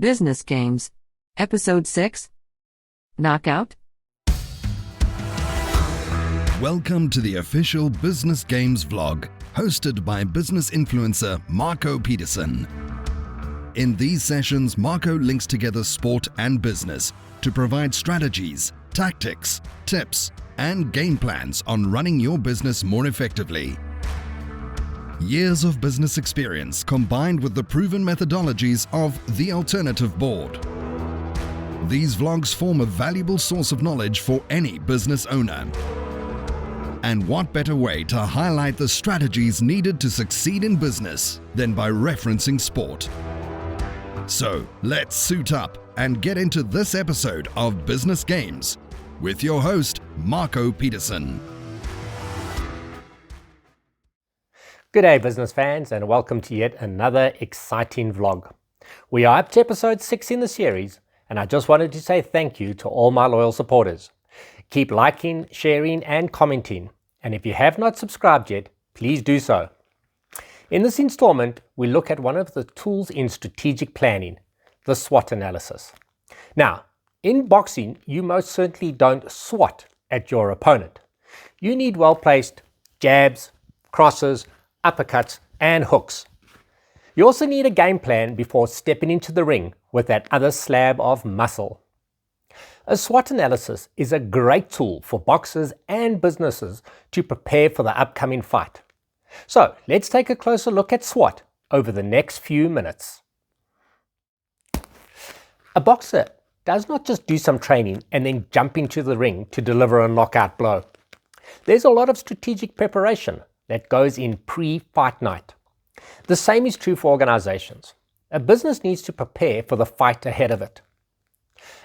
Business Games, Episode 6, Knockout. Welcome to the official Business Games vlog, hosted by business influencer Marco Peterson. In these sessions, Marco links together sport and business to provide strategies, tactics, tips, and game plans on running your business more effectively. Years of business experience combined with the proven methodologies of the Alternative Board. These vlogs form a valuable source of knowledge for any business owner. And what better way to highlight the strategies needed to succeed in business than by referencing sport? So let's suit up and get into this episode of Business Games with your host, Marco Peterson. Good day, business fans, and welcome to yet another exciting vlog. We are up to episode 6 in the series, and I just wanted to say thank you to all my loyal supporters. Keep liking, sharing, and commenting, and if you have not subscribed yet, please do so. In this installment, we look at one of the tools in strategic planning, the SWOT analysis. Now, in boxing, you most certainly don't swat at your opponent. You need well-placed jabs, crosses, uppercuts, and hooks. You also need a game plan before stepping into the ring with that other slab of muscle. A SWOT analysis is a great tool for boxers and businesses to prepare for the upcoming fight. So let's take a closer look at SWOT over the next few minutes. A boxer does not just do some training and then jump into the ring to deliver a knockout blow. There's a lot of strategic preparation that goes in pre-fight night. The same is true for organizations. A business needs to prepare for the fight ahead of it.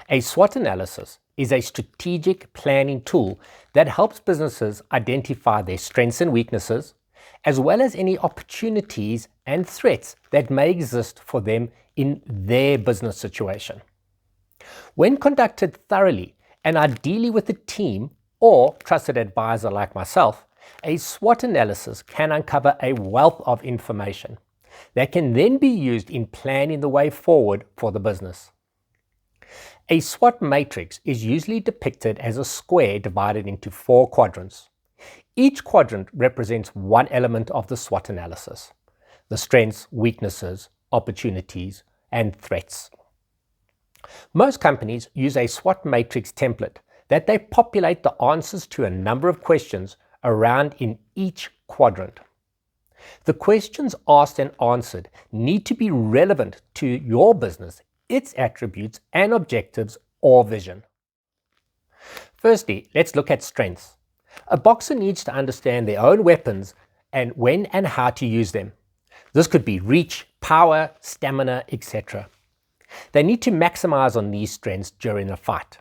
A SWOT analysis is a strategic planning tool that helps businesses identify their strengths and weaknesses, as well as any opportunities and threats that may exist for them in their business situation. When conducted thoroughly and ideally with a team or trusted advisor like myself, a SWOT analysis can uncover a wealth of information that can then be used in planning the way forward for the business. A SWOT matrix is usually depicted as a square divided into 4 quadrants. Each quadrant represents one element of the SWOT analysis: the strengths, weaknesses, opportunities, and threats. Most companies use a SWOT matrix template that they populate the answers to a number of questions around in each quadrant. The questions asked and answered need to be relevant to your business, its attributes and objectives or vision. Firstly, let's look at strengths. A boxer needs to understand their own weapons and when and how to use them. This could be reach, power, stamina, etc. They need to maximize on these strengths during a fight.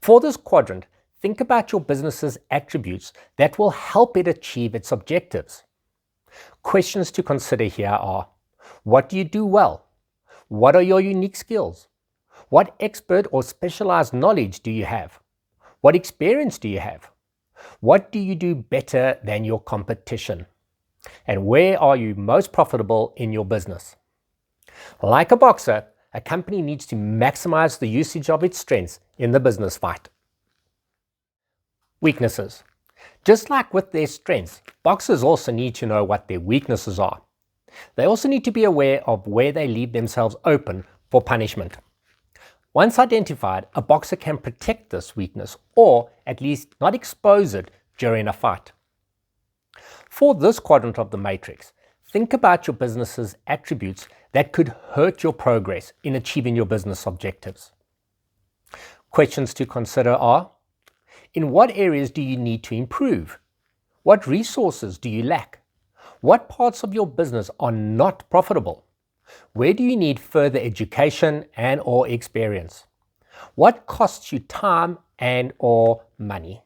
For this quadrant, think about your business's attributes that will help it achieve its objectives. Questions to consider here are: what do you do well? What are your unique skills? What expert or specialized knowledge do you have? What experience do you have? What do you do better than your competition? And where are you most profitable in your business? Like a boxer, a company needs to maximize the usage of its strengths in the business fight. Weaknesses. Just like with their strengths, boxers also need to know what their weaknesses are. They also need to be aware of where they leave themselves open for punishment. Once identified, a boxer can protect this weakness or at least not expose it during a fight. For this quadrant of the matrix, think about your business's attributes that could hurt your progress in achieving your business objectives. Questions to consider are: in what areas do you need to improve? What resources do you lack? What parts of your business are not profitable? Where do you need further education and or experience? What costs you time and or money?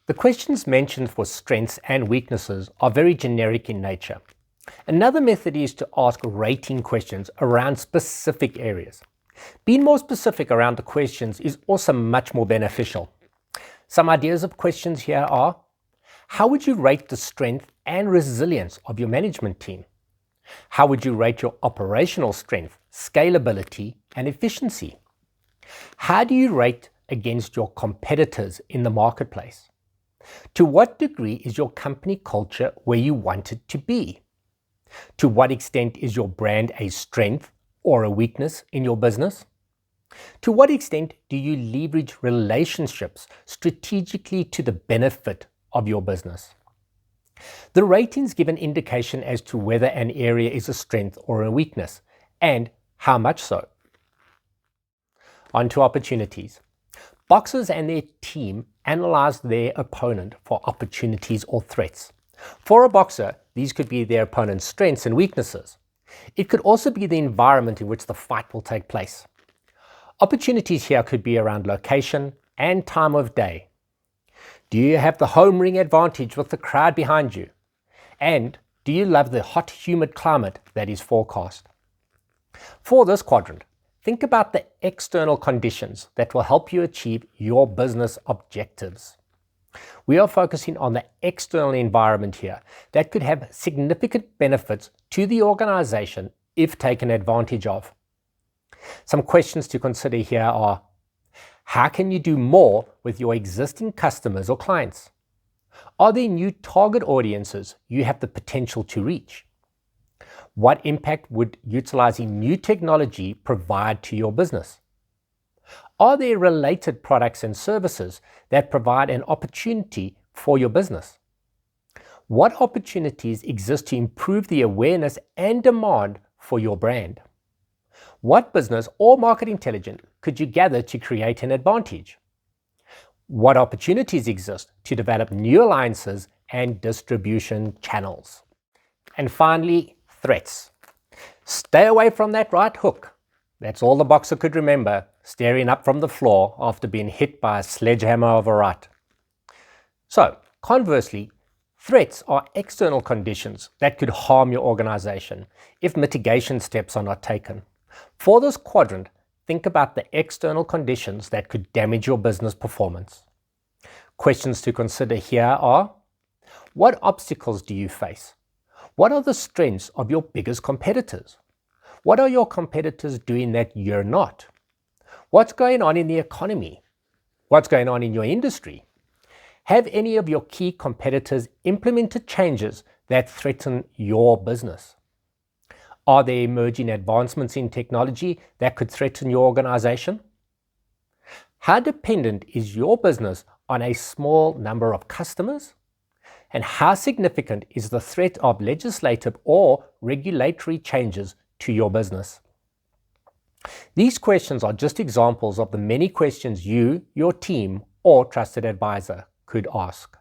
The questions mentioned for strengths and weaknesses are very generic in nature. Another method is to ask rating questions around specific areas. Being more specific around the questions is also much more beneficial. Some ideas of questions here are: how would you rate the strength and resilience of your management team? How would you rate your operational strength, scalability, and efficiency? How do you rate against your competitors in the marketplace? To what degree is your company culture where you want it to be? To what extent is your brand a strength or a weakness in your business? To what extent do you leverage relationships strategically to the benefit of your business? The ratings give an indication as to whether an area is a strength or a weakness, and how much so. On to opportunities. Boxers and their team analyze their opponent for opportunities or threats. For a boxer, these could be their opponent's strengths and weaknesses. It could also be the environment in which the fight will take place. Opportunities here could be around location and time of day. Do you have the home ring advantage with the crowd behind you? And do you love the hot, humid climate that is forecast? For this quadrant, think about the external conditions that will help you achieve your business objectives. We are focusing on the external environment here that could have significant benefits to the organization if taken advantage of. Some questions to consider here are: how can you do more with your existing customers or clients? Are there new target audiences you have the potential to reach? What impact would utilizing new technology provide to your business? Are there related products and services that provide an opportunity for your business? What opportunities exist to improve the awareness and demand for your brand? What business or market intelligence could you gather to create an advantage? What opportunities exist to develop new alliances and distribution channels? And finally, threats. Stay away from that right hook. That's all the boxer could remember, staring up from the floor after being hit by a sledgehammer of a right. So, conversely, threats are external conditions that could harm your organization if mitigation steps are not taken. For this quadrant, think about the external conditions that could damage your business performance. Questions to consider here are: what obstacles do you face? What are the strengths of your biggest competitors? What are your competitors doing that you're not? What's going on in the economy? What's going on in your industry? Have any of your key competitors implemented changes that threaten your business? Are there emerging advancements in technology that could threaten your organization? How dependent is your business on a small number of customers? And how significant is the threat of legislative or regulatory changes to your business? These questions are just examples of the many questions you, your team, or trusted advisor could ask.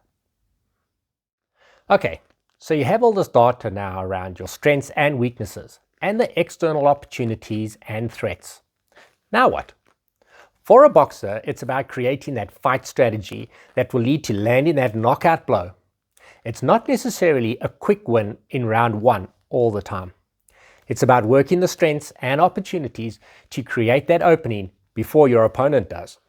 Okay, so you have all this data now around your strengths and weaknesses and the external opportunities and threats. Now what? For a boxer, it's about creating that fight strategy that will lead to landing that knockout blow. It's not necessarily a quick win in round one all the time. It's about working the strengths and opportunities to create that opening before your opponent does.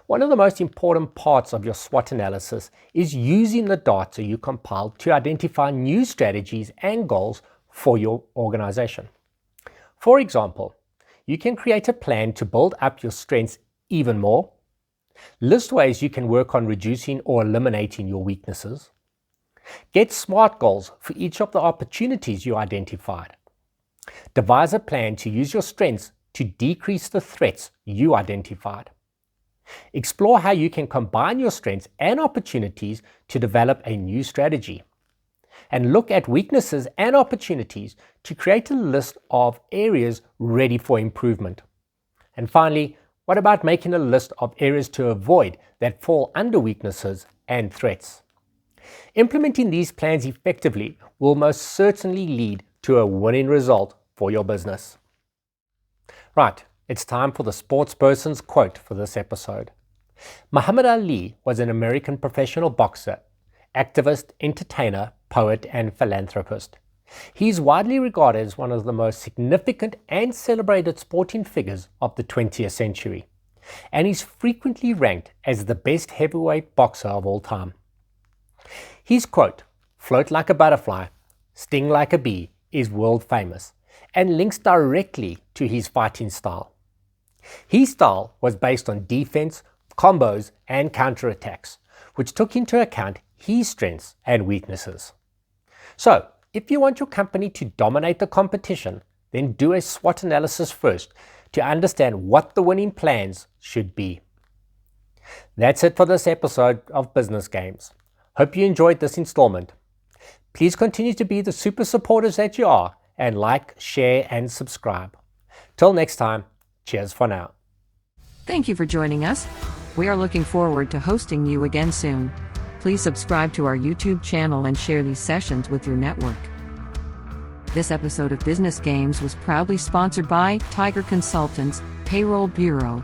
One of the most important parts of your SWOT analysis is using the data you compiled to identify new strategies and goals for your organization. For example, you can create a plan to build up your strengths even more, list ways you can work on reducing or eliminating your weaknesses, get SMART goals for each of the opportunities you identified, devise a plan to use your strengths to decrease the threats you identified, explore how you can combine your strengths and opportunities to develop a new strategy, and look at weaknesses and opportunities to create a list of areas ready for improvement. And finally, what about making a list of areas to avoid that fall under weaknesses and threats? Implementing these plans effectively will most certainly lead to a winning result for your business. Right, it's time for the sportsperson's quote for this episode. Muhammad Ali was an American professional boxer, activist, entertainer, poet, and philanthropist. He is widely regarded as one of the most significant and celebrated sporting figures of the 20th century, and is frequently ranked as the best heavyweight boxer of all time. His quote, "Float like a butterfly, sting like a bee," is world famous, and links directly to his fighting style. His style was based on defense, combos, and counterattacks, which took into account his strengths and weaknesses. So, if you want your company to dominate the competition, then do a SWOT analysis first to understand what the winning plans should be. That's it for this episode of Business Games. Hope you enjoyed this installment. Please continue to be the super supporters that you are and like, share, and subscribe. Till next time, cheers for now. Thank you for joining us. We are looking forward to hosting you again soon. Please subscribe to our YouTube channel and share these sessions with your network. This episode of Business Games was proudly sponsored by Tiger Consultants, Payroll Bureau,